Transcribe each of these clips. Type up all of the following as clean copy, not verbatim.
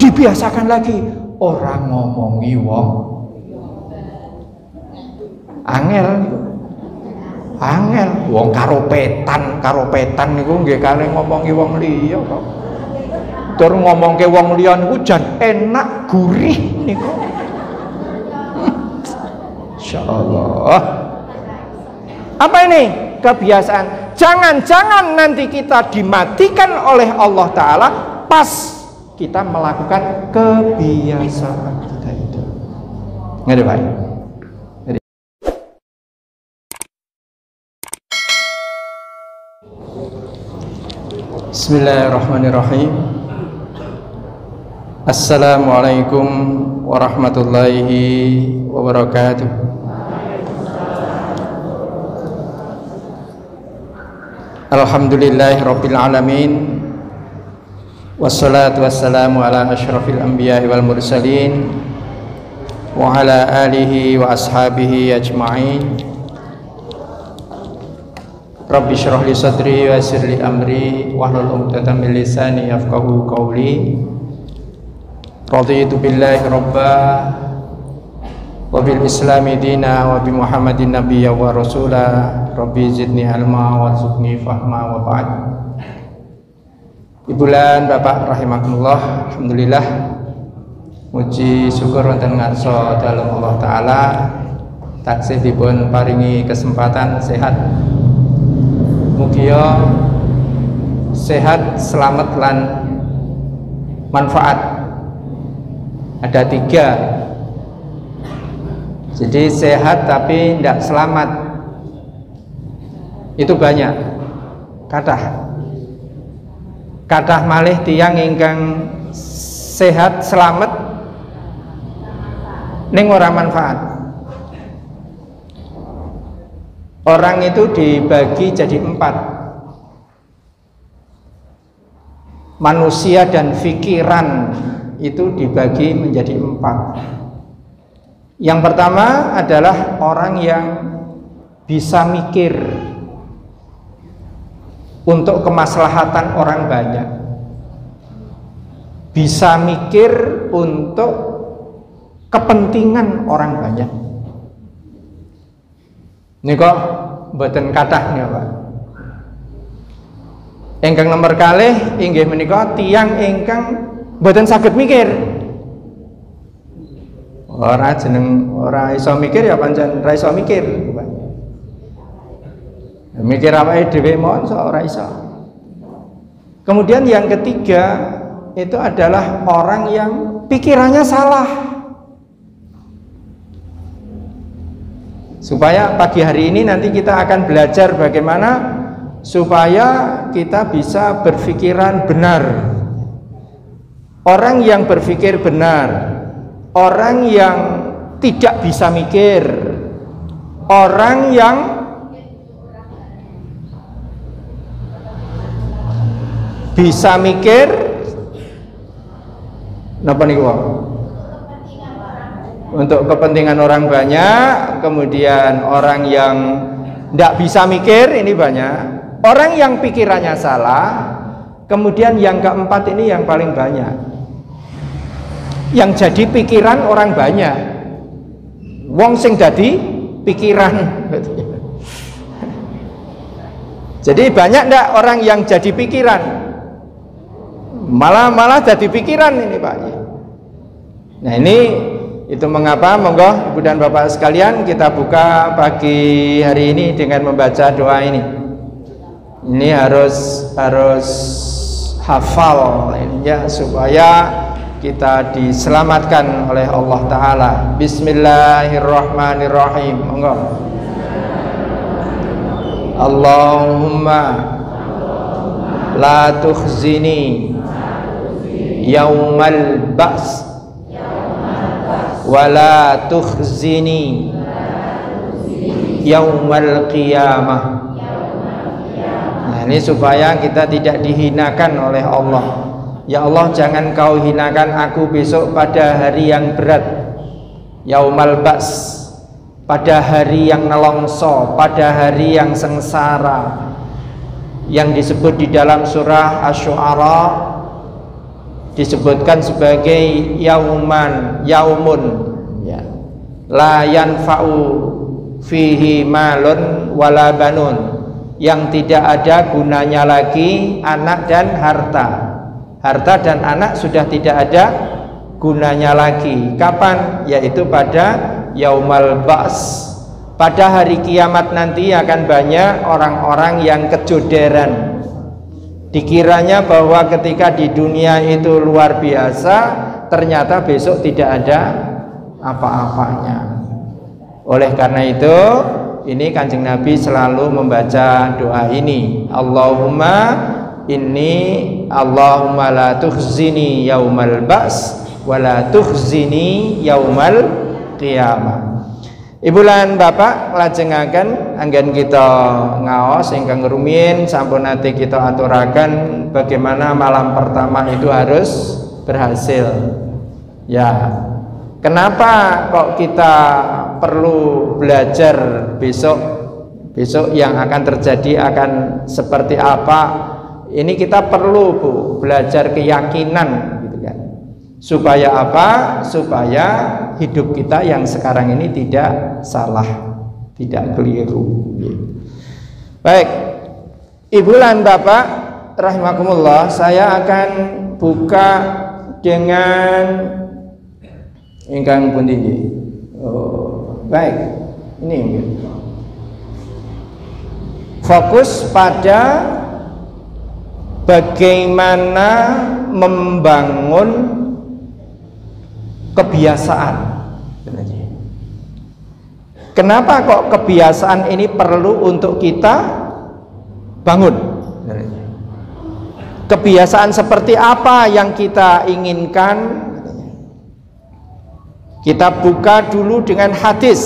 dibiasakan lagi orang ngomongi wong angel wong karopetan niku nggih kalih ngomongi wong liya kok. Tur ngomongke wong liya niku jan enak gurih niku. Insyaallah. Apa ini? Kebiasaan. Jangan-jangan nanti kita dimatikan oleh Allah Ta'ala pas kita melakukan kebiasaan kita itu. Ngerti Pak? Bismillahirrahmanirrahim. Assalamualaikum warahmatullahi wabarakatuh. Alhamdulillahirabbil alamin. Wassalatu wassalamu ala asyrafil anbiya'i wal mursalin wa ala alihi wa ashabihi ajma'in. Rabbi syrah li sadri wa yassir li amri wahlul 'uqdatam min lisani yafqahu qawli. Raditu billahi rabba wa bil islami dina wa bi Muhammadin nabiyya wa rasula. Rabbi zidni ilma warzuqni fahma wa ba'd. Ibulan Bapak rahimakumullah, alhamdulillah muji syukur wonten ngarsa dalem Allah Ta'ala taksih dipun paringi kesempatan sehat. Mugia sehat, selamat lan manfaat. Ada 3. Jadi sehat tapi tidak selamat itu banyak. Kathah malih tiyang ingkang sehat selamat ning ora manfaat. Orang itu dibagi jadi 4. Manusia dan pikiran itu dibagi menjadi 4. Yang pertama adalah orang yang bisa mikir untuk kemaslahatan orang banyak, bisa mikir untuk kepentingan orang banyak. Ini kok mboten kathah nih Pak. Ingkang nomor kalih inggih menika tiyang ingkang mboten saged mikir. Ora iso mikir ya pancen ora iso mikir. Mikir awake dhewe mon ora iso. Kemudian yang ketiga itu adalah orang yang pikirannya salah. Supaya pagi hari ini nanti kita akan belajar bagaimana supaya kita bisa berpikiran benar. Orang yang berpikir benar, orang yang tidak bisa mikir, orang yang bisa mikir, napa niku? Untuk kepentingan orang banyak, kemudian orang yang tidak bisa mikir ini banyak, orang yang pikirannya salah, kemudian yang keempat ini yang paling banyak, yang jadi pikiran orang banyak, wong sing dadi pikiran. Jadi banyak ndak orang yang jadi pikiran? Malah jadi pikiran ini Pak. Nah ini itu mengapa monggo Ibu dan Bapak sekalian kita buka pagi hari ini dengan membaca doa ini. Ini harus hafal ini ya supaya kita diselamatkan oleh Allah Ta'ala. Bismillahirrahmanirrahim. Monggo. Allahumma la tukhzini yaumal ba's wa la tukhzini yaumal qiyamah. Nah, ini supaya kita tidak dihinakan oleh Allah. Ya Allah, jangan kau hinakan aku besok pada hari yang berat, yaumal ba's, pada hari yang nelongso, pada hari yang sengsara, yang disebut di dalam surah Asy-Syu'ara disebutkan sebagai yaumun ya. La yanfa'u fihi malun wala banun, yang tidak ada gunanya lagi anak dan harta. Harta dan anak sudah tidak ada gunanya lagi. Kapan? Yaitu pada yaumal ba's. Pada hari kiamat nanti akan banyak orang-orang yang kejoderan. Dikiranya bahwa ketika di dunia itu luar biasa, ternyata besok tidak ada apa-apanya. Oleh karena itu, ini Kanjeng Nabi selalu membaca doa ini. Allahumma la tukhzini yaumal ba's wa la tukhzini yaumal qiyamah. Ibu lan bapak lajengaken anggen kita ngaos ingkang rumiyin sampun nate kita aturaken bagaimana malam pertama itu harus berhasil. Ya. Kenapa kok kita perlu belajar besok yang akan terjadi akan seperti apa? Ini kita perlu Bu, belajar keyakinan gitu kan. Supaya apa? Supaya hidup kita yang sekarang ini tidak salah, tidak keliru. Baik, Ibu dan Bapak rahimakumullah, saya akan buka dengan ingkang pundi nggih. Baik. Ini fokus pada bagaimana membangun kebiasaan. Kenapa kok kebiasaan ini perlu untuk kita bangun? Kebiasaan seperti apa yang kita inginkan? Kita buka dulu dengan hadis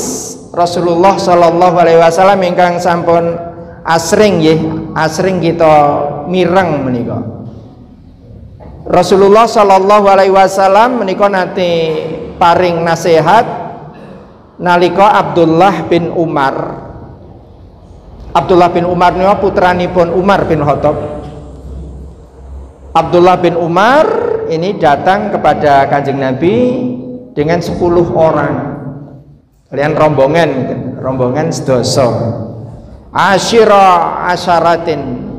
Rasulullah Shallallahu Alaihi Wasallam ingkang sampun asring kita mireng menika. Rasulullah Shallallahu Alaihi Wasallam menika nate paring nasihat nalika Abdullah bin Umar. Abdullah bin Umar niku putranipun Umar bin Khattab. Abdullah bin Umar ini datang kepada Kanjeng Nabi dengan 10 orang. Kalian rombongan sedoso. Asyira asyaratin.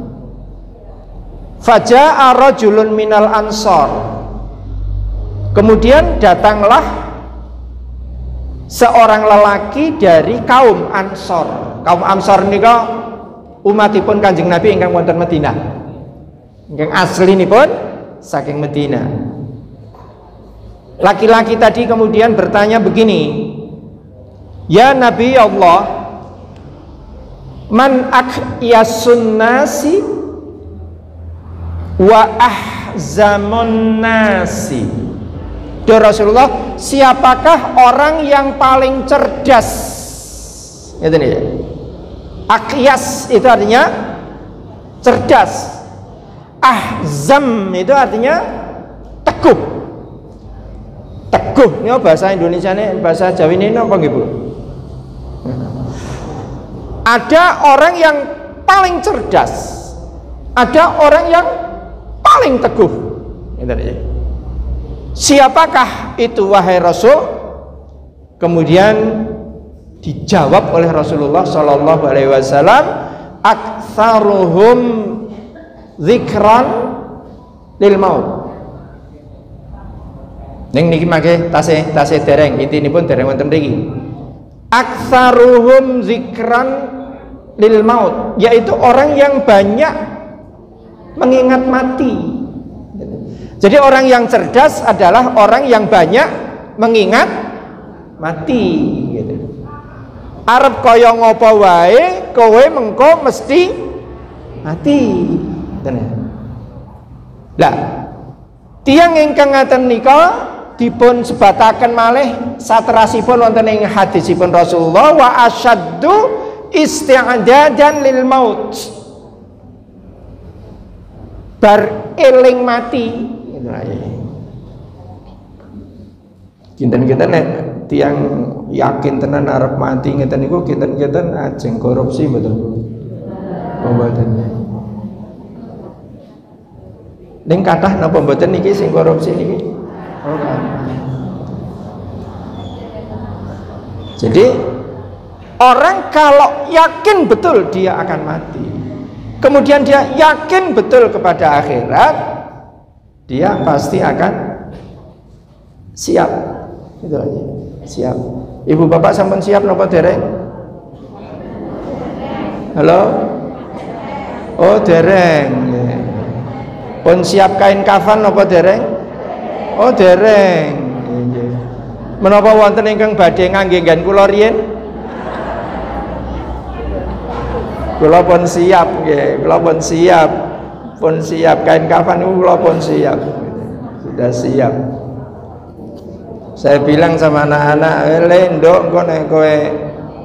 Faja'a rajulun minal ansor. Kemudian datanglah seorang lelaki dari kaum Ansor. Kaum Ansor nika umatipun Kanjeng Nabi ingkang wonten Madinah. Ingkang aslinipun saking Madinah. Laki-laki tadi kemudian bertanya begini, ya Nabi Allah, man aqyasun nasi wa ahzamun nasi. Ya Rasulullah, siapakah orang yang paling cerdas? Itu nih. Aqyas itu artinya cerdas. Ahzam itu artinya teguh. Teguh, ini bahasa Indonesia ini, bahasa Jawa ini apa nggih Bu? Ada orang yang paling cerdas, ada orang yang paling teguh. Siapakah itu wahai Rasul? Kemudian dijawab oleh Rasulullah Shallallahu Alaihi Wasallam, aktsaruhum dzikran lil maut. Ning niki mangke tasih dereng, intinipun dereng wonten mriki. Aktsaruhum dzikran lil maut, yaitu orang yang banyak mengingat mati. Jadi orang yang cerdas adalah orang yang banyak mengingat mati gitu. Arep kaya ngapa wae kowe mengko mesti mati. Lah, tiyang ingkang ngaten nika dipun sebataken malih saterasipun wonten ing hadisipun Rasulullah, wa asyaddu isti'dadan lil maut. Bar eling mati. Kinten-kinten nek tiyang yakin tenan arep mati ngeten niku kinten-kinten ajeng korupsi betul. Mboten. Ning kathah napa mboten niki sing korupsi niki? Jadi orang kalau yakin betul dia akan mati, kemudian dia yakin betul kepada akhirat, dia pasti akan siap. Itu aja. Siap. Ibu bapak sampun siap napa dereng? Halo? Oh dereng. Pun siap kain kafan napa dereng? Oh dereng. Menapa wonten ingkang badhe ngangge nggen kula riyin? Kula pun siap nggih, kula pun siap. Pun siap kain kafan niku kula pun siap. Sudah siap. Saya bilang sama anak-anak, "Nduk engko nek kowe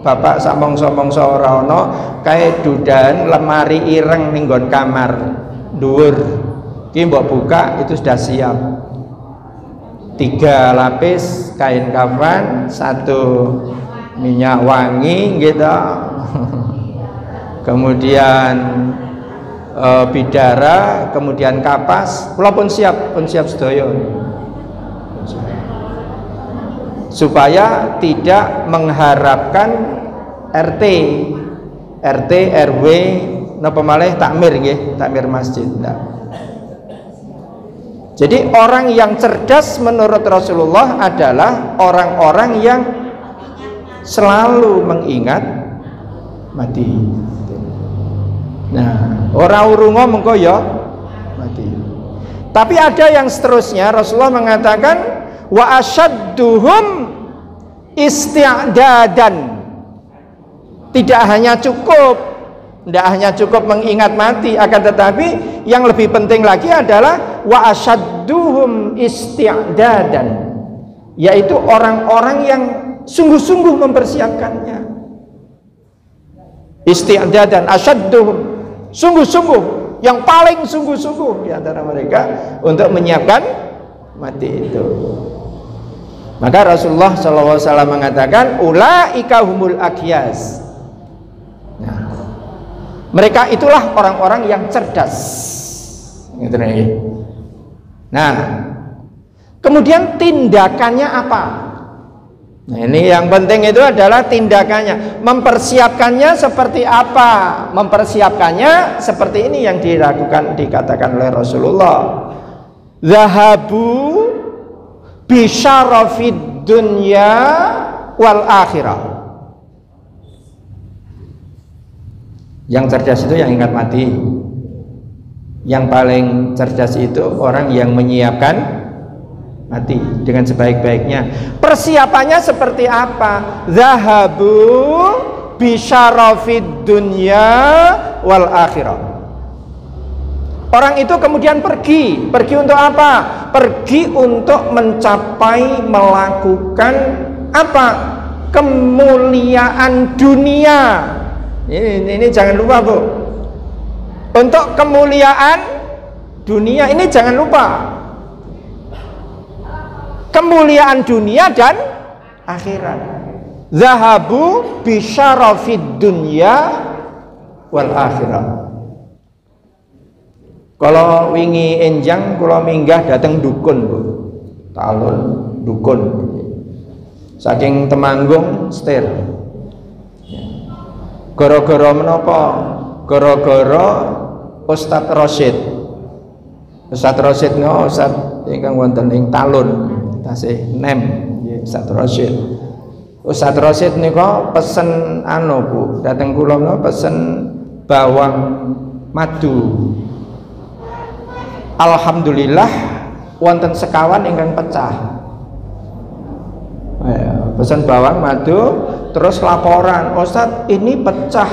bapak sak mongso-mongso ora ana, kae dudan lemari ireng ning nggon kamar dhuwur. Ki mbok buka itu sudah siap. 3 lapis kain kafan, 1 minyak wangi gitu. Kemudian bidara, kemudian kapas. Kula pun siap sedaya. Supaya tidak mengharapkan RT, RW napa malih takmir nggih, takmir masjid. Nah. Jadi orang yang cerdas menurut Rasulullah adalah orang-orang yang selalu mengingat mati. Nah, orang urungo mengko ya mati. Tapi ada yang seterusnya. Rasulullah mengatakan wa asyadduhum isti'dadan. Tidak hanya cukup mengingat mati, akan tetapi yang lebih penting lagi adalah wa asyadduhum isti'dadan, yaitu orang-orang yang sungguh-sungguh mempersiapkannya. Isti'dadan, asyadduhum, sungguh-sungguh, yang paling sungguh-sungguh di antara mereka untuk menyiapkan mati itu. Maka Rasulullah SAW mengatakan ulaika humul akyas. Nah, mereka itulah orang-orang yang cerdas. Nah, kemudian tindakannya apa? Nah, ini yang penting itu adalah tindakannya. Mempersiapkannya seperti apa? Mempersiapkannya seperti ini yang dikatakan oleh Rasulullah. Zahabu bisyarafid dunya wal akhirah. Yang cerdas itu yang ingat mati. Yang paling cerdas itu orang yang menyiapkan mati dengan sebaik-baiknya. Persiapannya seperti apa? Zahabu bisyarafid dunya wal akhirah. Orang itu kemudian pergi untuk apa? Pergi untuk mencapai, melakukan apa? Kemuliaan dunia. Ini jangan lupa, Bu. Untuk kemuliaan dunia ini jangan lupa. Kemuliaan dunia dan akhirat. Zahabu bisyarafid dunya wal akhirah. Kalau wingi enjang kula minggah dateng dukun, Bu. Talun dukun. Saking Temanggung setir. Gara-gara menapa? Gara-gara Ustadz Rosyid. Ustadz Rosyid no, Ustadz ingkang wonten ing Talun, tasih nem nggih Ustadz Rosyid. Ustadz Rosyid nika pesen Bu, dateng kula menawa pesen bawang madu. Alhamdulillah wonten sekawan ingkang pecah. Pesan bawang madu, terus laporan, Ustadz ini pecah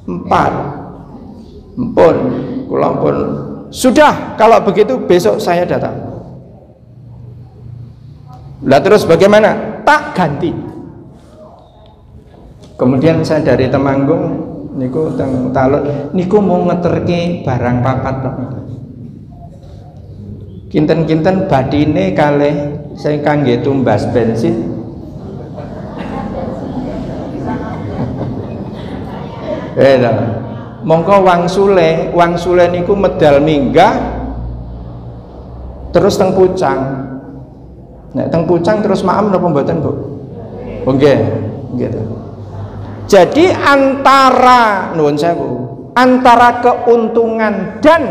4. Ampun, kula ampun. Sudah, kalau begitu besok saya datang. Lah terus bagaimana? Tak ganti. Kemudian saya dari Temanggung niku teng Talun niku mau ngeterke barang papat Pak. Kinten-kinten badine kalih saya kangge tumbas bensin. Mongko wang sule niku medal minggah terus teng Pucang. Nek teng Pucang terus maem napa mboten, Bu? Nggih, gitu. Jadi antara nuwun sewu, antara keuntungan dan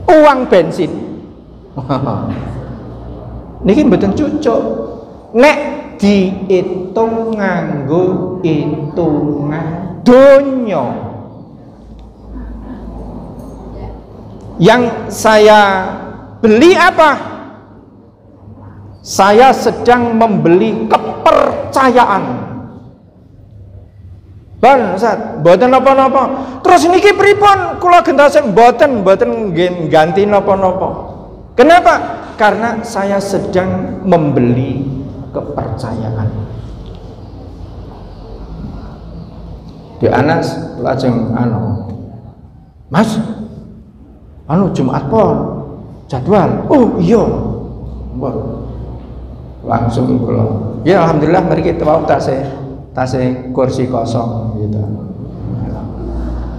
uang bensin niki mboten cucuk. Nek diitung nganggo hitungan donya, yang saya beli apa? Saya sedang membeli kepercayaan. Ban Ustaz, mboten napa-napa. Terus niki pripun kula gentasen mboten ganti napa-napa. Kenapa? Karena saya sedang membeli kepercayaan. Di Anas lajeng Mas, Jumat pon jadwal. Oh iya. Langsung kula. Ya alhamdulillah mari kita mau tasih kursi kosong gitu.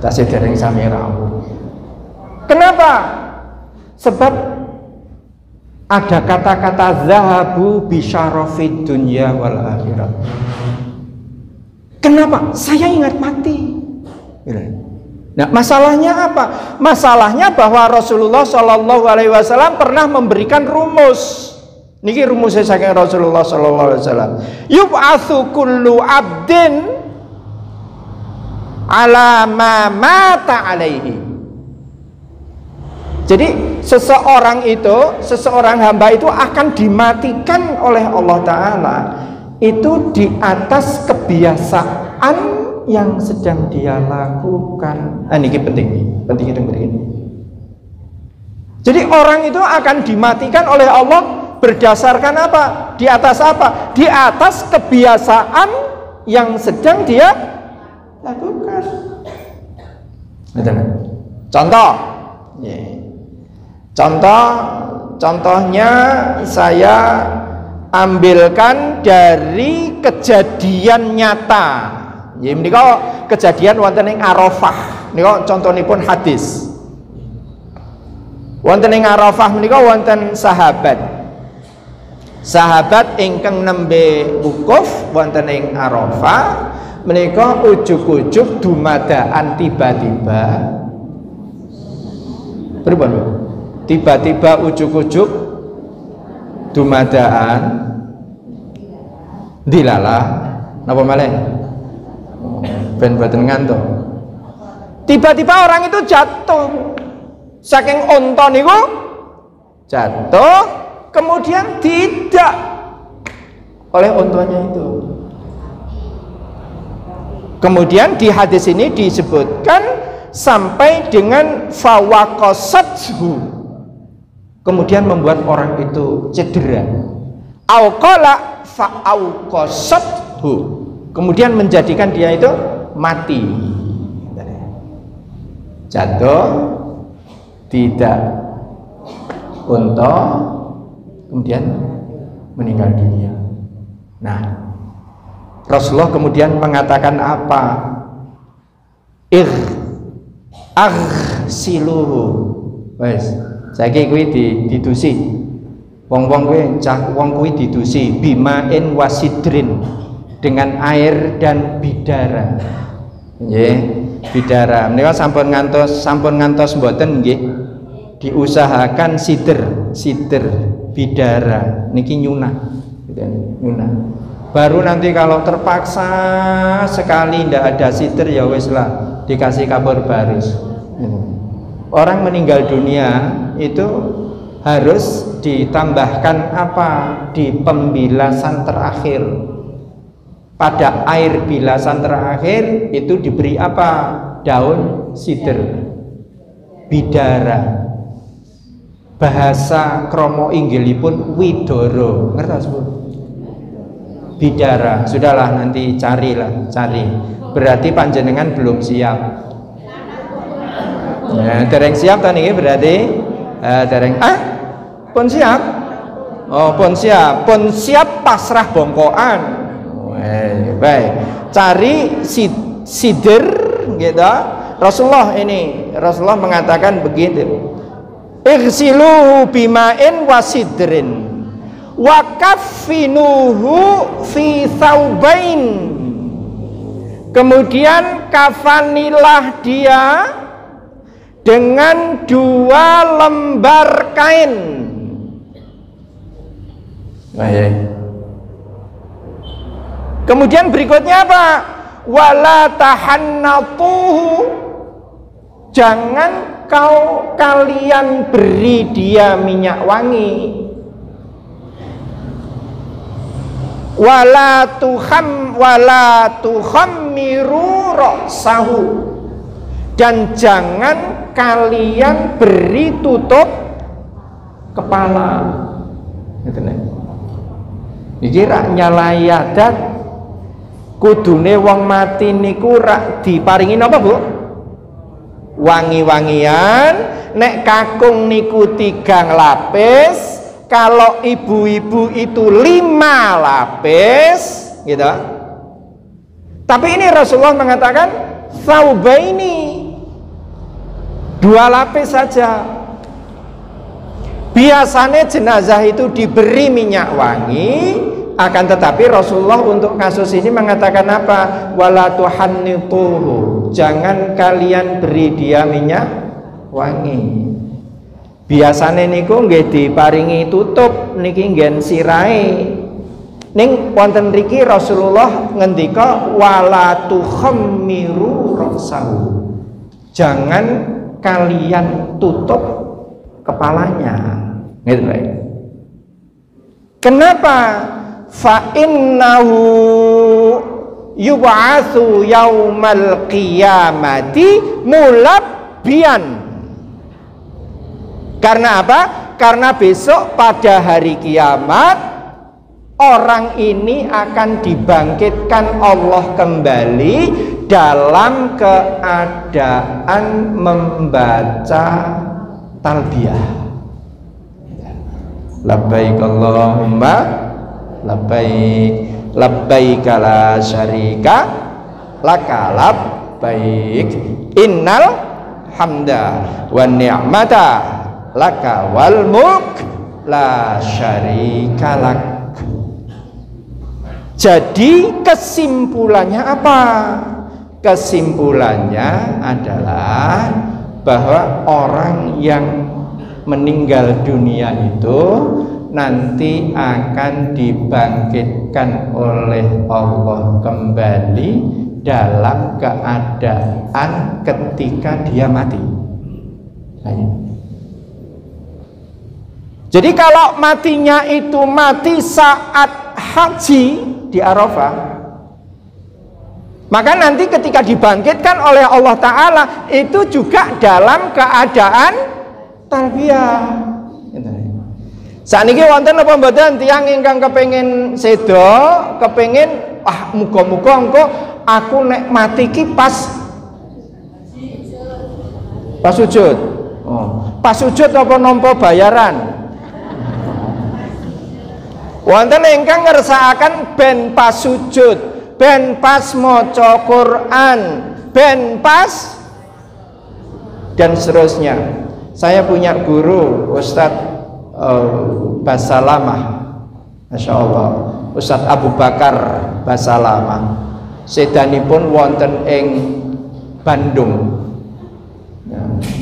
Tasih dereng sami rawuh. Kenapa? Sebab ada kata-kata zahabu bisyarafid dunya wal akhirat. Kenapa? Saya ingat mati. Nah, masalahnya apa? Masalahnya bahwa Rasulullah Shallallahu Alaihi Wasallam pernah memberikan rumus. Niki rumusnya saking Rasulullah Shallallahu Alaihi Wasallam. Yub'atsu kullu abdin ala ma mata alaihi. Jadi seseorang hamba itu akan dimatikan oleh Allah Ta'ala itu di atas kebiasaan yang sedang dia lakukan. Ini penting itu begini. Jadi orang itu akan dimatikan oleh Allah berdasarkan apa? Di atas apa? Di atas kebiasaan yang sedang dia lakukan. Contohnya saya ambilkan dari kejadian nyata. Ya menika kejadian wonten ing Arafah. Nika contonipun hadis. Wonten ing Arafah menika wonten sahabat ingkang nembe wukuf wonten ing Arafah menika ujug-ujug dumadaan tiba-tiba pripun? Tiba-tiba ujug-ujug dumadaan dilalah napa malih? Ben boten ngantuk. Tiba-tiba orang itu jatuh. Saking onta niku jatuh, kemudian tidak oleh ontanya itu. Kemudian di hadis ini disebutkan sampai dengan fawaqasathu, kemudian membuat orang itu cedera. Auqala fa'auqasathu, kemudian menjadikan dia itu mati. Jatuh, tidak unta, kemudian meninggal dunia. Nah, Rasulullah kemudian mengatakan apa? Aghsiluhu. Wes, saiki kuwi didusi. Wong-wong kuwi wong kuwi didusi bimain wasidrin, dengan air dan bidara. Nggih, bidara. Menika sampun ngantos mboten nggih? Diusahakan sider bidara niki nyunah. Baru nanti kalau terpaksa sekali ndak ada sider ya wis lah dikasih kabur baris. Orang meninggal dunia itu harus ditambahkan apa? Di pembilasan terakhir. Pada air bilasan terakhir itu diberi apa? Daun sider bidara. Bahasa kromo inggilipun widoro, ngertos Bu? Bidara. Sudahlah, nanti cari. Berarti panjenengan belum siap. Ya, dereng siap tadi berarti dereng pun siap. Oh, pun siap pasrah bongkoan. Baik. Cari sider gitu. Rasulullah mengatakan begitu. Igsiluhu bima'in wasidrin wa kaffinuhu fi thawbain. Kemudian kafanilah dia dengan 2 lembar kain. Kemudian berikutnya apa? Wala tahannatuhu, jangan kalian beri dia minyak wangi. Wala tukhammiru ra'sahu, dan jangan kalian beri tutup kepala. Iki rak nyalai adat, kudune wong mati niku rak diparingi napa, Bu? Wangi-wangian. Nek kakung niku 3 lapis, kalau ibu-ibu itu 5 lapis, gitu. Tapi ini Rasulullah mengatakan thawbaini, 2 lapis saja. Biasanya jenazah itu diberi minyak wangi, akan tetapi Rasulullah untuk kasus ini mengatakan apa? Wala tuhannituhu, jangan kalian beri dia minyak wangi. Biasanya niku nggih diparingi tutup niki nggen sirahe. Ning wonten mriki Rasulullah ngendika wala tukhammiru ra'sahu, jangan kalian tutup kepalanya. Gitu, baik. Kenapa? Fa innahu yub'atsu yaumal qiyamati mulabbiyan. Karena apa? Karena besok pada hari kiamat orang ini akan dibangkitkan Allah kembali dalam keadaan membaca talbiyah. Labbaik Allahumma labbaik, labbaik la syarika laka labbaik, innal hamda wan ni'mata laka wal mulk la syarika lak. Jadi kesimpulannya apa? Kesimpulannya adalah bahwa orang yang meninggal dunia itu nanti akan dibangkitkan oleh Allah kembali dalam keadaan ketika dia mati. Jadi kalau matinya itu mati saat haji di Arafah, maka nanti ketika dibangkitkan oleh Allah Ta'ala itu juga dalam keadaan talbiyah. Saniki wonten apa mboten tiyang ingkang kepengin sedo, kepengin muga-muga engko aku nek mati ki pas sujud. Pas sujud apa nampa bayaran? Wonten ingkang ngersakaken ben pas sujud, ben pas maca Quran, ben pas dan seterusnya. Saya punya guru Ustadz Basalamah, Masya Allah, Ustadz Abu Bakar Basalamah. Sedanipun wonten ing Bandung.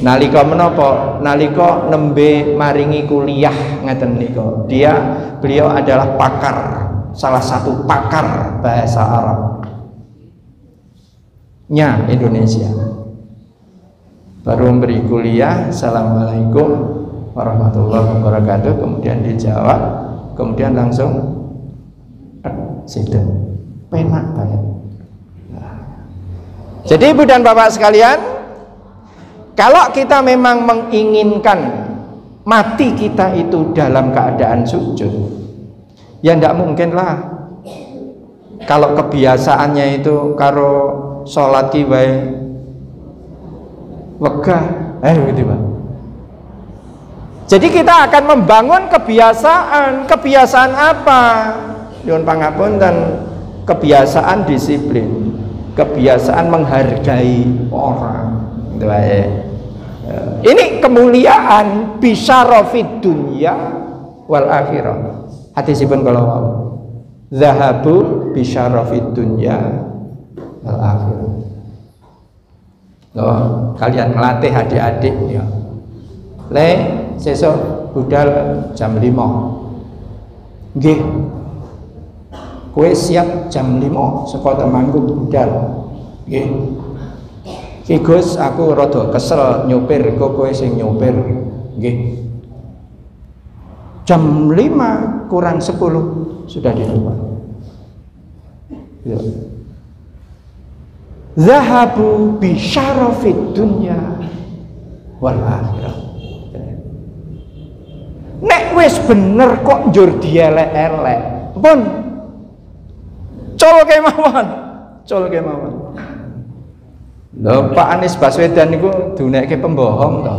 Nalika menapa? Nalika nembe maringi kuliah ngeten nika. Beliau adalah pakar, salah satu pakar bahasa Arabnya Indonesia. Baru memberi kuliah, assalamualaikum warahmatullahi wabarakatuh, kemudian dijawab, kemudian langsung sidang, penak banget. Jadi ibu dan bapak sekalian, kalau kita memang menginginkan mati kita itu dalam keadaan sujud, ya tidak mungkin lah. Kalau kebiasaannya itu karo sholat kiwai wegah, gitu Pak. Jadi kita akan membangun kebiasaan apa? Nyuwun pangapunten, kebiasaan disiplin, kebiasaan menghargai orang, gitu ya. Ini kemuliaan bisyarafid dunya wal akhirah. Hadisipun kalau mau zahabu bisyarafid dunya wal akhirah. Oh, kalian melatih adik-adik ya. Le sesuk budal jam 5. Nggih. Kowe siap jam 5 saka temanku budal. Nggih. Ki Gus, aku rada kesel nyopir, kok kowe sing nyopir. Nggih. Jam 5 kurang 10 sudah di rumah. Ya. Zahabu bi syarafid dunya wal akhirah. Nek wis bener kok njur dielek-elek. Pun col kemawon. Col kemawon. Lho Pak Anies Baswedan niku dunekke pembohong to.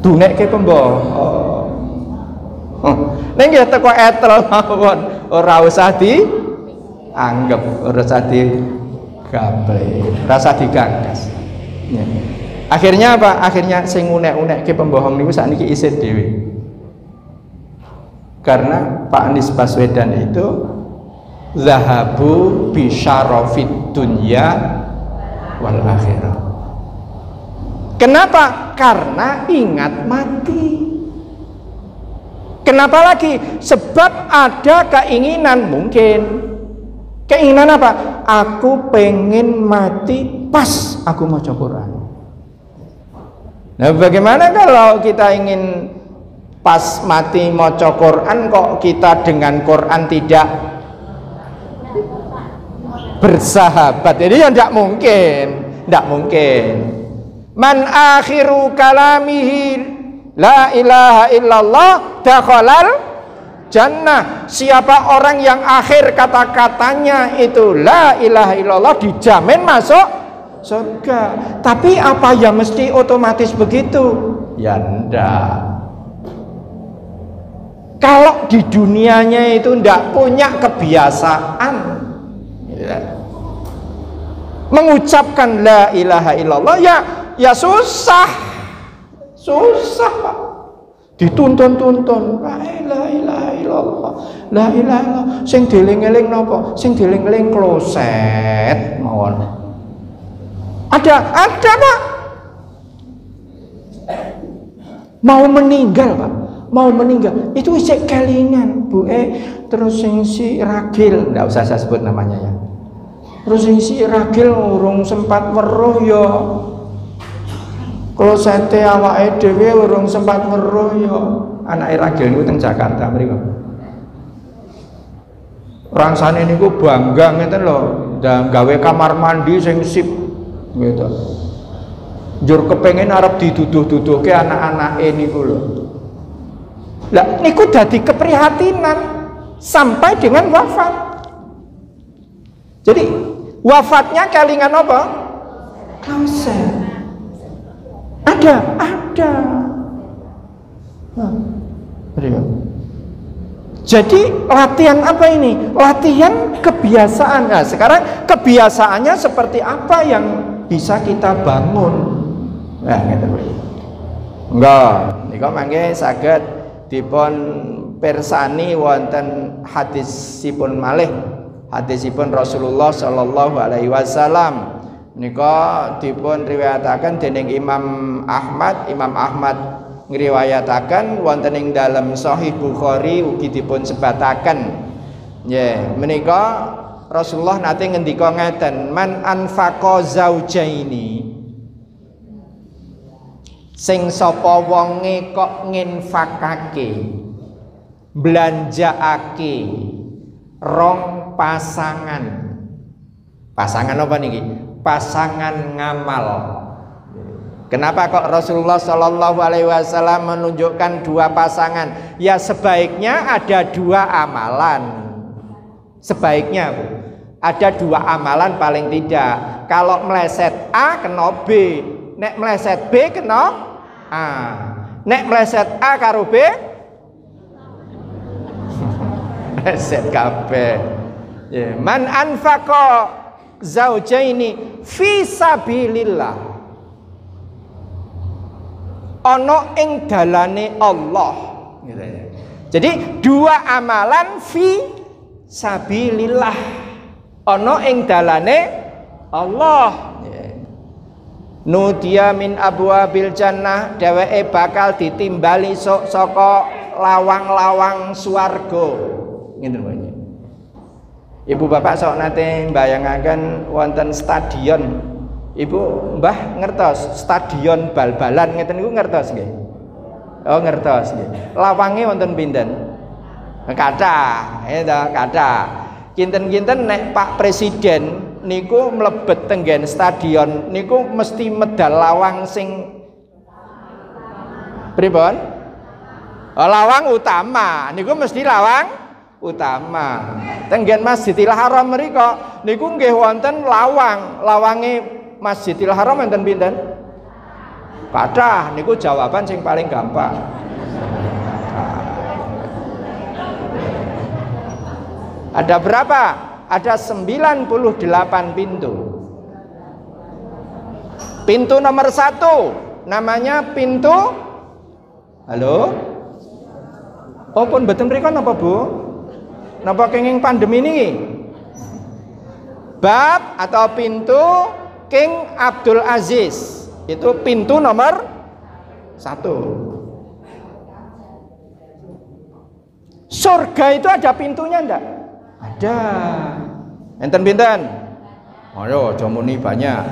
Dunekke pembohong. Ning ya teko etel mawon, ora usah dianggep, ora usah gaple, rasa digagas. Ya. Akhirnya apa? Akhirnya sing unek-unek ke pembohong niku sakniki isin dhewe. Karena Pak Anies Baswedan itu zahabu bi syarafid dunya wal akhirah. Kenapa? Karena ingat mati. Kenapa lagi? Sebab ada keinginan mungkin. Keinginan apa? Aku pengen mati pas aku maca Quran. Nah, bagaimana kalau kita ingin pas mati maca Quran kok kita dengan Quran tidak bersahabat? Jadi ya tidak mungkin, tidak mungkin. Man akhiru kalamihi la ilaha illallah dakhalal jannah. Siapa orang yang akhir kata-katanya itu la ilaha illallah dijamin masuk surga. Tapi apa ya mesti otomatis begitu? Ya enggak. Kalau di dunianya itu enggak punya kebiasaan ya, mengucapkan la ilaha illallah, ya susah Pak. Dituntun-tuntun la ilaha illallah, la ilaha illallah. Sing dieling-eling napa? Sing dieling-eling kloset mawon. Ada Pak. Mau meninggal Pak, mau meninggal. Itu isek kelingan, Bu. Terus sing si ragil, enggak usah saya sebut namanya ya. Terus sing si ragil urung sempat weruh ya. Kalau sate awake dhewe urung sempat weruh ya. Anake ragil niku teng Jakarta mriku. Rangsane niku bangga ngeten lho, ndang gawe kamar mandi sing sip gitu. Njur kepengin arep diduduh-duduhke anak-anake niku lho. Lah niku dadi keprihatinan sampai dengan wafat. Jadi wafatnya kelingan apa? Klausen. Ada. Jadi latihan apa ini? Latihan kebiasaan. Nah, sekarang kebiasaannya seperti apa yang bisa kita bangun? Nah, gitu. Enggak, nika mangke saged dipun pirsani wonten hadisipun malih. Hadisipun Rasulullah sallallahu alaihi wasallam. Nika dipun riwayataken dening Imam Ahmad ngriwayataken wonten ing dalem Sahih Bukhari ugi dipun sebataken. Nggih, menika Rasulullah nate ngendika ngeten, man anfaqa zaujaini. Sing sapa wonge kok nginfakake, belanjaake rong pasangan. Pasangan apa niki? Pasangan ngamal. Kenapa kok Rasulullah Shallallahu Alaihi Wasallam menunjukkan dua pasangan? Ya sebaiknya ada dua amalan. Sebaiknya Bu, ada dua amalan paling tidak. Kalau meleset A kena B, nek meleset B kena A, nek meleset A karo B meleset kabeh. Ya, man anfaqa zaujaini fi sabilillah. ana ing dalane Allah. Gitu ya. Jadi dua amalan fi sabilillah, ana ing dalane Allah. Nudia min abwabil jannah, dheweke bakal ditimbali saka lawang-lawang swarga. Ngene lho. Ibu bapak sok nate mbayangaken wonten stadion. Ibu mbah ngertos stadion bal-balan ngeten niku ngertos nggih? Oh ngertos nggih. Lawange wonten pinten? Kathah, kathah. Kinten-kinten nek Pak Presiden niku mlebet tenggen stadion niku mesti medal lawang sing pripun? Oh, lawang utama. Niku mesti lawang utama. Tenggen Masjidil Haram mriko niku nggih wonten lawange Masjidil Haram enten pinten? Kathah. Niku jawaban sing paling gampang. Ada berapa? Ada 98 pintu. Pintu nomor 1 namanya pintu. Halo? Oh pun mboten mriku napa Bu? Napa kenging pandemi niki? Bab atau pintu King Abdul Aziz. Itu pintu nomor 1. Surga itu ada pintunya ndak? Ada. Enten pinten? Ayo aja muni banyak.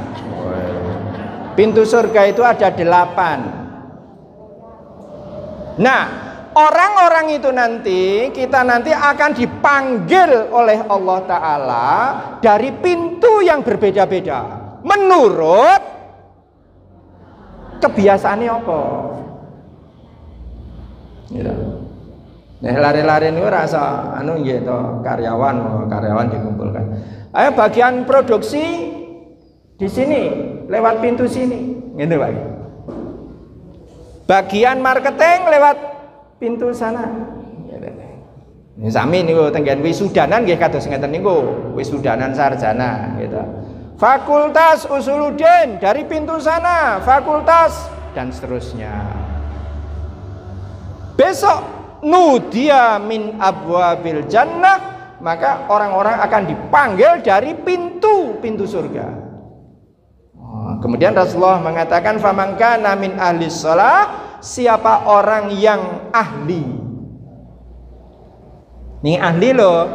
Pintu surga itu ada 8. Nah, orang-orang itu nanti kita nanti akan dipanggil oleh Allah Ta'ala dari pintu yang berbeda-beda menurut kebiasaannya apa gitu. Nah lari-lari ini rasa anu nggih to karyawan dikumpulkan. Ayo bagian produksi di sini lewat pintu sini gitu Pak. Bagian marketing lewat pintu sana. Ini sami niku tenggen wisudanan nggih kados ngeten niku, wisudanan sarjana gitu. Fakultas Usuluddin dari pintu sana, fakultas dan seterusnya. Besok nudia min abwabil jannah, maka orang-orang akan dipanggil dari pintu surga. Kemudian Rasulullah mengatakan faman kana min ahli shalah, siapa orang yang ahli. Nih ahli loh,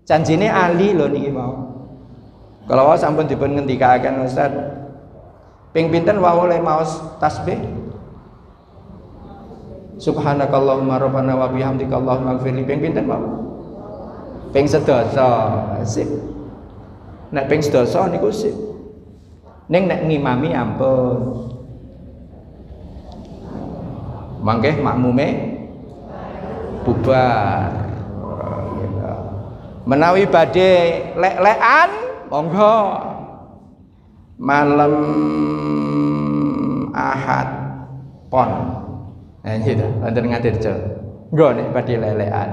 janjine ahli loh niki mau. Kalau sampun dipun ngendikaken Ustaz, ping pinten wae oleh maos tasbih. Subhanakallahumma rabbana wa bihamdika Allahumma ighfirli, ping pinten wae? Ping 11. Sip. Nek ping 11 niku sip. Ning nek ngimami ampun. Mangke makmume bubar. Menawi badhe lek-lekan monggo. Malam Ahad pon. Nah gitu, wonten Ngadirjo. Nggo nek badhe lelekan.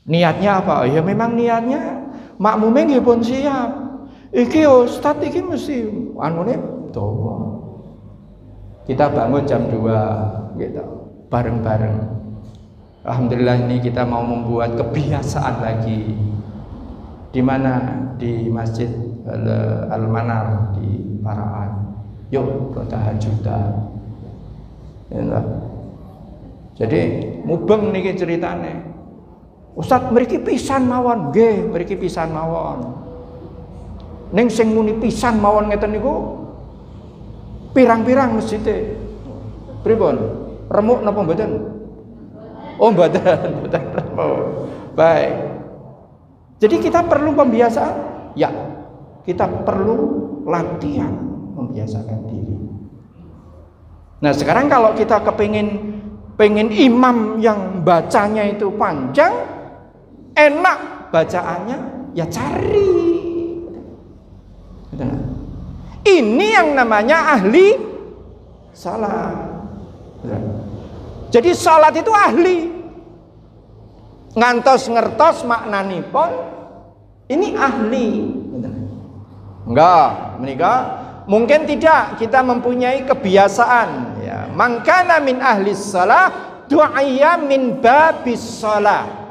Niatnya apa? Ya memang niatnya makmume nggih pun siap. Iki Ustaz iki mesti anune dawa. Kita bangun jam 2 gitu, bareng-bareng. Alhamdulillah ini kita mau membuat kebiasaan lagi. Di mana? Di Masjid Al-Manar di Paraan. Yuk tahajjudan. Ya, jadi mubeng niki ceritane. Ustaz mriki pisan mawon, nggih, mriki pisan mawon. Ning sing muni pisan mawon ngeten niku pirang-pirang masjide. Pripun? Remuk napa mboten? Oh mboten remuk. Baik. Jadi kita perlu pembiasaan? Ya. Kita perlu latihan membiasakan diri. Nah sekarang kalau kita pengen imam yang bacanya itu panjang, enak bacaannya, ya cari. Ini yang namanya ahli salat. Jadi salat itu ahli. Ngantos ngertos maknanipun, ini ahli. Enggak, menika Mungkin tidak kita mempunyai kebiasaan ya. Man kana min ahli shalah du'ayya min babis shalah.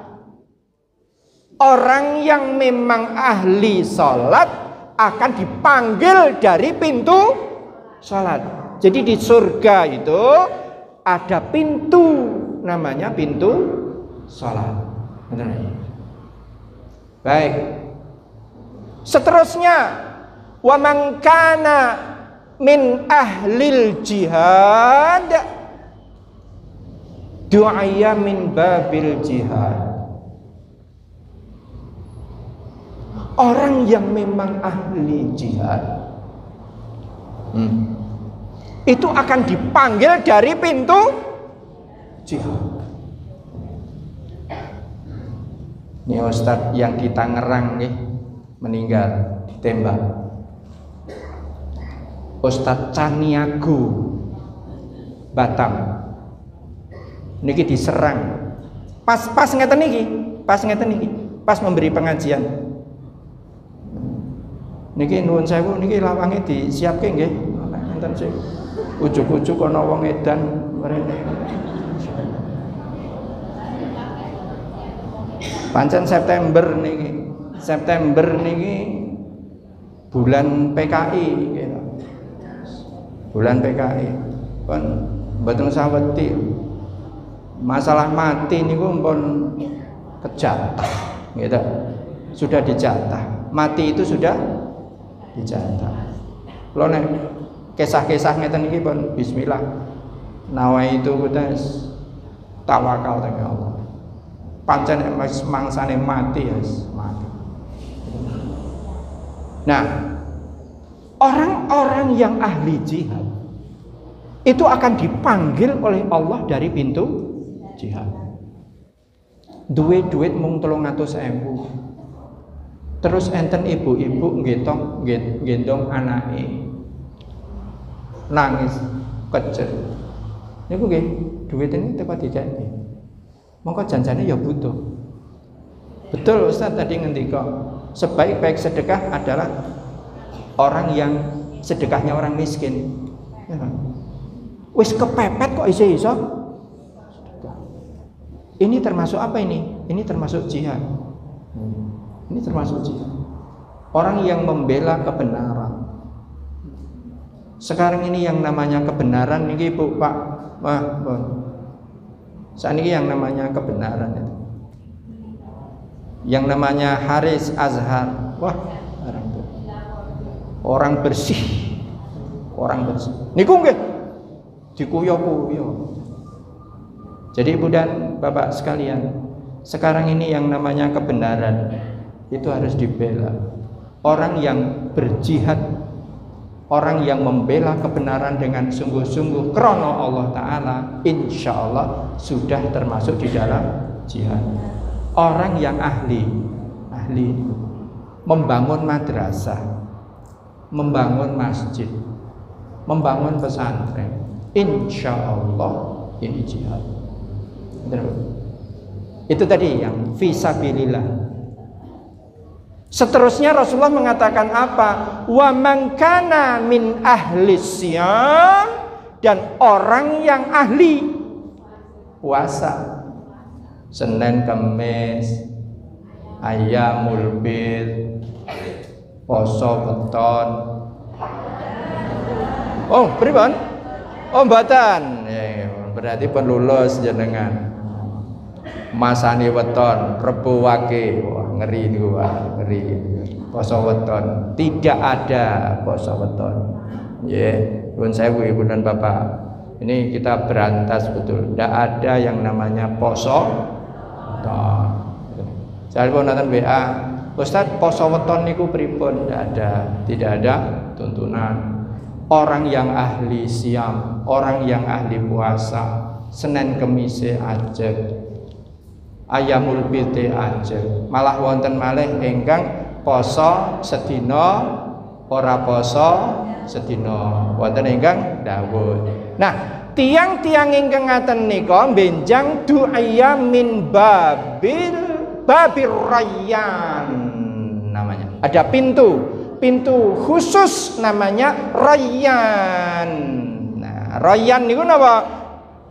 Orang yang memang ahli salat akan dipanggil dari pintu salat. Jadi di surga itu ada pintu, namanya pintu salat. Baik. Seterusnya, wa man kana min ahlil jihad du'ayya min babil jihad. Orang yang memang ahli jihad itu akan dipanggil dari pintu jihad. Ini Ustadz yang di Tangerang nih meninggal ditembak. Ustadz Caniago Batam niki diserang pas ngeten niki pas memberi pengajian niki nuwun sewu niki lawange disiapke nggih enten sing ujug-ujug ana wong edan mrene pancen September niki bulan PKI gitu. Bulan PKI pun mboten saweti masalah mati niku pun kejatah gitu. Sudah dijatah. Mati itu sudah dijatah. Kalau nek kisah-kisah ngeten iki pun bismillah. Nawai itu kita tawakal teng Allah. Pancen wis mangsane mati ya mati. Nah, orang-orang yang ahli jihad itu akan dipanggil oleh Allah dari pintu jihad. Duit mung 300.000. Terus enten ibu-ibu gendong anake. Nangis kejer. Niku nggih, duit ini tepat dijake. Mongko janjane ya butuh. Betul Ustaz tadi ngendika, sebaik-baik sedekah adalah orang yang sedekahnya orang miskin. Ya. Wis kepepet kok iso. Ini termasuk apa ini? Ini termasuk jihad. Ini termasuk jihad. Orang yang membela kebenaran. Sekarang ini yang namanya kebenaran niki Bu Pak. Wah, saat ini yang namanya kebenaran itu. Yang namanya Haris Azhar. Wah, orang bersih. Niku nggih dikuyo-kuyo. Jadi Ibu dan Bapak sekalian, sekarang ini yang namanya kebenaran itu harus dibela. Orang yang berjihad, orang yang membela kebenaran dengan sungguh-sungguh krana Allah Ta'ala, insya Allah sudah termasuk di dalam jihad. Orang yang ahli membangun madrasah, membangun masjid, membangun pesantren, insya Allah ini jihad. Itu tadi yang fisabilillah. Seterusnya Rasulullah mengatakan apa? Wa man kana min ahli siyam, dan orang yang ahli puasa Senin Kamis Ayyamul Bid poso weton. Oh, pripun? Oh, mboten. Berarti pun lulus jenengan. Masane weton, Rebo Wage. Wah, ngeri niku, ngeri. Poso weton. Tidak ada poso weton. Nggih, nuwun sewu Ibu dan Bapak. Ini kita berantas betul. Tidak ada yang namanya poso weton. Saya pun nonton WA, Ustaz, poso weton niku pripun? Tidak ada tuntunan. Orang yang ahli siam, orang yang ahli puasa, Senin Kemis ajeg, Ayyamul Bid ajeg. Malah wonten malih ingkang poso sedina, ora poso sedina. Wonten ingkang dawuh. Nah, tiang-tiang ingkang ngaten nika benjang du'ayya min babir rayyan namanya. Ada pintu. pintu khusus namanya Rayyan. Nah, Rayyan niku napa?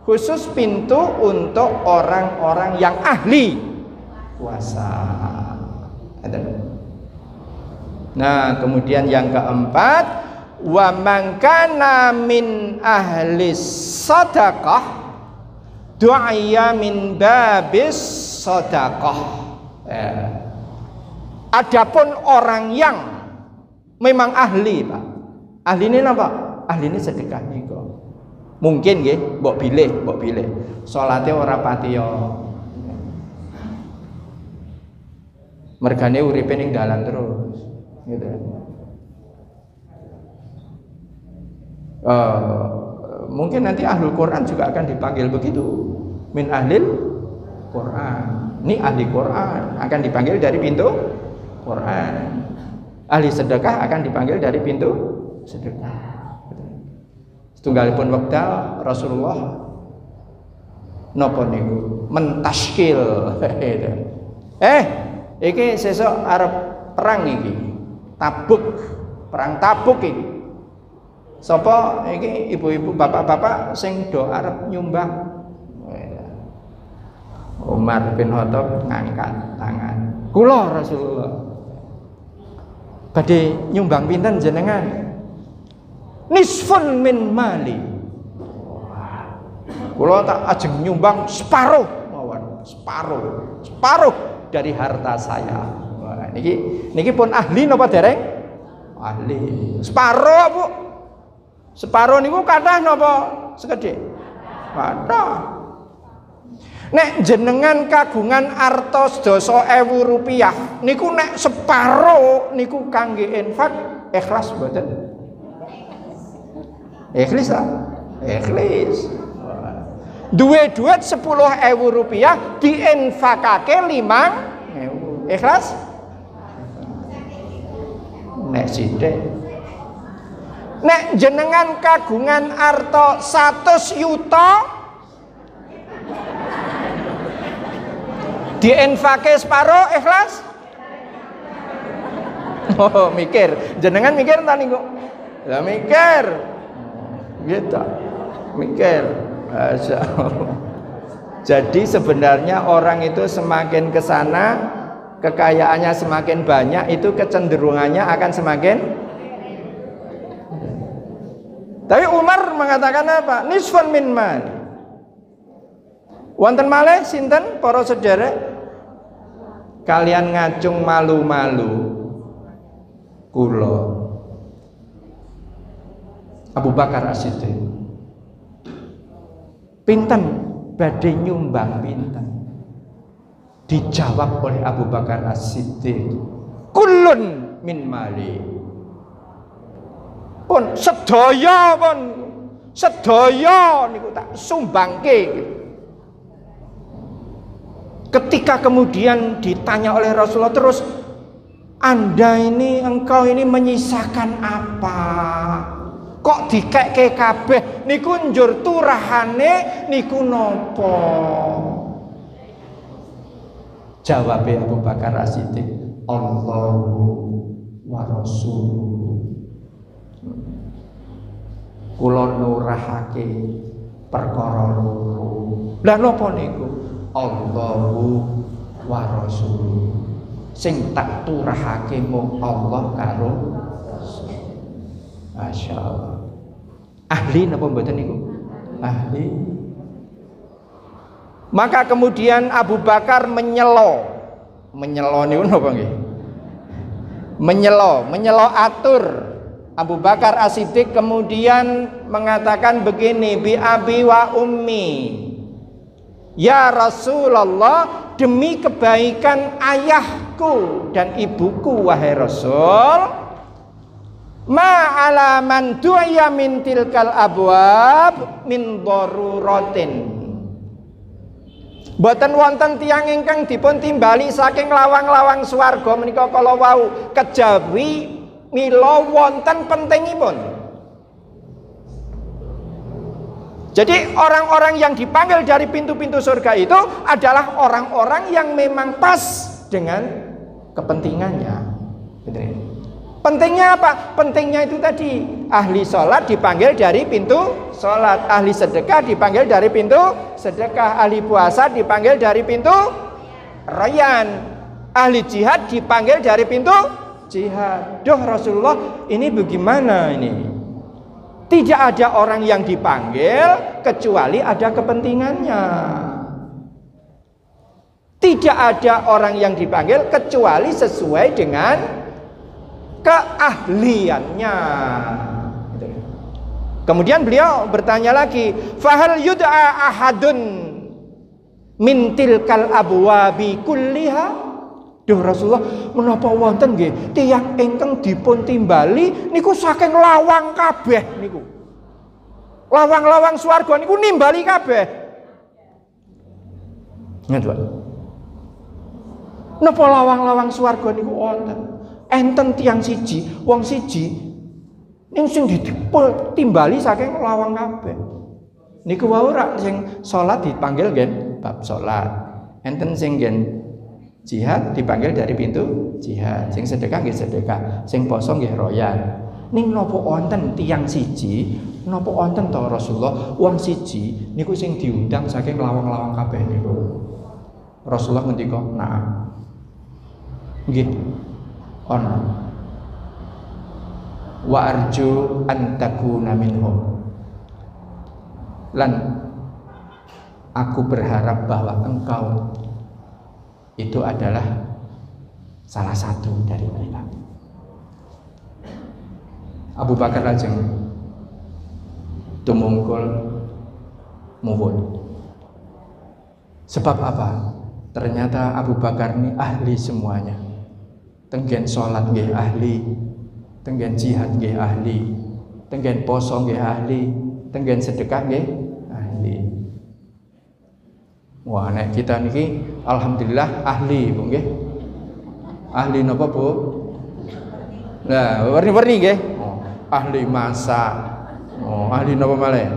Khusus pintu untuk orang-orang yang ahli puasa. Nah, kemudian yang keempat, wa man kana min ahli sadaqah du'aya min babis sadaqah. Adapun orang yang memang ahli, Pak. Ahli ini apa? Ahli ini sedekah niku. Mungkin nggih, mbok pilih. Salate ora patiya. Mergane uripe ning dalan terus. Gitu. Mungkin nanti ahlul Quran juga akan dipanggil begitu. Min ahlil Quran. Ini ahli Quran akan dipanggil dari pintu Quran. Ahli sedekah akan dipanggil dari pintu sedekah. Setunggalipun wekdal Rasulullah napa niku mentaskil. Iki sesuk arep perang iki. Tabuk, perang Tabuk iki. Sapa iki ibu-ibu, bapak-bapak sing do arep nyumbang? Umar bin Khattab ngangkat tangan. Kula Rasulullah. Badhe nyumbang pinten jenengan? Nisfun min mali. Kula tak ajeng nyumbang separuh mawon, separuh dari harta saya. Wah, niki pun ahli napa dereng? Ahli. Separuh, Bu. Separuh niku kathah napa sekedhik? Kathah. Nek jenengan kagungan arta Rp10.000 niku nek separuh niku kangge infak ikhlas mboten? Ikhlas ta? Ikhlas. Duwe duit Rp10.000 diinfakake 5.000. Ikhlas? Nek sithik. Nek jenengan kagungan arta 100 yuta diinfake separuh ikhlas? Oh, mikir. Jenengan mikir ta niku? Lah mikir. Gitu. Mikir. Jadi sebenarnya orang itu semakin ke sana, kekayaannya semakin banyak, itu kecenderungannya akan semakin. Tapi Umar mengatakan apa? Nisfun min mal. Wonten malih sinten para sedherek? Kalian ngacung malu-malu kula Abu Bakar As-Siddiq. Pinten badhe nyumbang pinten? Dijawab oleh Abu Bakar As-Siddiq, kullun min mali. Pun sedaya niku tak sumbangke. Ketika kemudian ditanya oleh Rasulullah terus, Anda ini, engkau ini menyisakan apa? Kok dikekke kabeh? Niku njur turahane niku nopo? Jawab Abu Bakar As-Siddiq, Allahu wa Rasuluh. Kula nurahake perkara loro. Lah napa niku? Allahu wa Rasuluh. Sing tak turahake mung Allah karo Rasul. Masyaallah. Ahli napa mboten niku? Ahli. Maka kemudian Abu Bakar menyelo niku napa nggih? Menyelo atur. Abu Bakar As-Siddiq kemudian mengatakan begini, bi abi wa ummi. Ya Rasulullah, demi kebaikan ayahku dan ibuku wahai Rasul, ma ala man du'ya min tilkal abwab min daruratin. Boten wonten tiyang ingkang dipun timbali saking lawang-lawang swarga menika kala wau kejawi mila wonten pentingipun. Jadi orang-orang yang dipanggil dari pintu-pintu surga itu adalah orang-orang yang memang pas dengan kepentingannya. Pentingnya apa? Pentingnya itu tadi, ahli sholat dipanggil dari pintu sholat, ahli sedekah dipanggil dari pintu sedekah, ahli puasa dipanggil dari pintu royan, ahli jihad dipanggil dari pintu jihad. Duh Rasulullah, ini bagaimana ini? Tidak ada orang yang dipanggil kecuali ada kepentingannya. Tidak ada orang yang dipanggil kecuali sesuai dengan keahliannya. Kemudian beliau bertanya lagi, fahal yud'a ahadun min tilkal abwabi kulliha? Duh Rasulullah, menapa wonten nggih tiyang ingkang dipun timbali niku saking lawang kabeh niku. Lawang-lawang swarga niku nimbali kabeh. Ngoten. Napa lawang-lawang swarga niku wonten? Enten tiyang siji, wong siji ning sing ditimbali saking lawang kabeh. Niku wae ora sing salat dipanggil nggih bab salat. Enten sing nggih jihad dipanggil dari pintu jihad, sing sedekah nggih sedekah, sing poso nggih royan. Ning napa wonten tiyang siji, napa wonten to Rasulullah wong siji niku sing diundang saking lawang-lawang kabeh niku. Rasulullah ngendika, "Na'am." Nggih. Ono wa arju an takuna minhum, lan aku berharap bahwa engkau itu adalah salah satu dari mereka. Abu Bakar lajeng tumungkul muwun. Sebab apa? Ternyata Abu Bakar ini ahli semuanya. Tenggen sholat nggih ahli, tenggen jihad nggih ahli, tenggen poso nggih ahli, tenggen sedekah nggih ahli. Wah, nek kita niki alhamdulillah ahli, Bu nggih. Ahli napa, Bu? Nah, warni-warni nggih. Oh, ahli masak. Oh, ahli napa malih?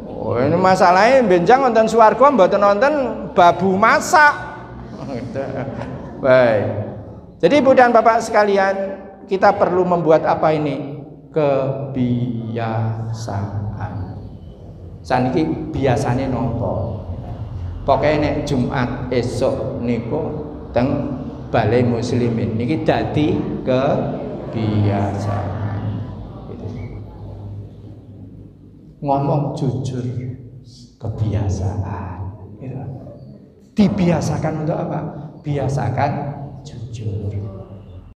Oh, ini masalahnya benjang wonten swarga mboten wonten babu masak. Baik. Jadi Ibu dan Bapak sekalian, kita perlu membuat apa ini? Kebiasaan. Saniki biasane nopo? Pokoknya nek Jumat esok niku teng Balai Muslimin niki dadi kebiasaan. Ngomong jujur kebiasaan. Dibiasakan untuk apa? Biasakan jujur.